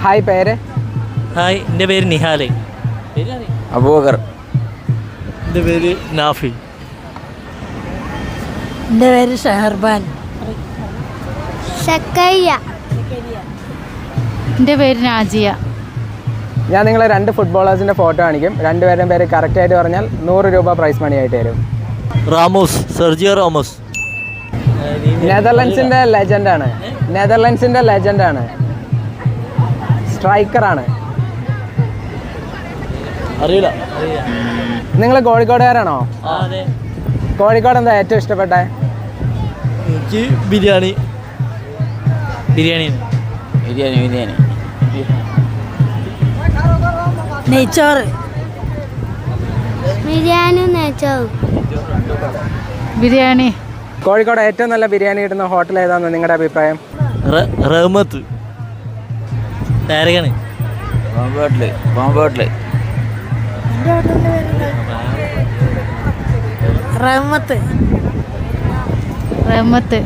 Hi, പേര്? Hi, എൻ്റെ പേര് നിഹാൽ. അബൂബക്കർ. എൻ്റെ പേര് നാഫി. എൻ്റെ പേര് ഷഹർബാൻ. എൻ്റെ പേര് നാജിയ. ഞാൻ നിങ്ങളെ 2 ഫുട്ബോളേഴ്സിൻ്റെ ഫോട്ടോ കാണിക്കും. രണ്ടുപേരുടെയും പേര് കറക്റ്റായിട്ട് പറഞ്ഞാൽ 100 രൂപ പ്രൈസ് മണി ആയിട്ട് തരും. Ramos, Sergio Ramos. നെതർലൻഡ്സിൻ്റെ ലെജൻഡാണ്. സ്ട്രൈക്കറാണ്. അറിയില്ല. നിങ്ങൾ കോഴിക്കോടുകാരാണോ? അതെ. കോഴിക്കോട് എന്താ ഏറ്റവും ഇഷ്ടപ്പെട്ടെ? എനിക്ക് ബിരിയാണി. നെയ്ച്ചോറ്. ബിരിയാണി. കോഴിക്കോട് ഏറ്റവും നല്ല ബിരിയാണി കിട്ടുന്ന ഹോട്ടൽ ഏതാണെന്ന് നിങ്ങളുടെ അഭിപ്രായം? റഹ്മത്ത്. താരകണ്. റഹ്മത്ത്. റഹ്മത്ത്.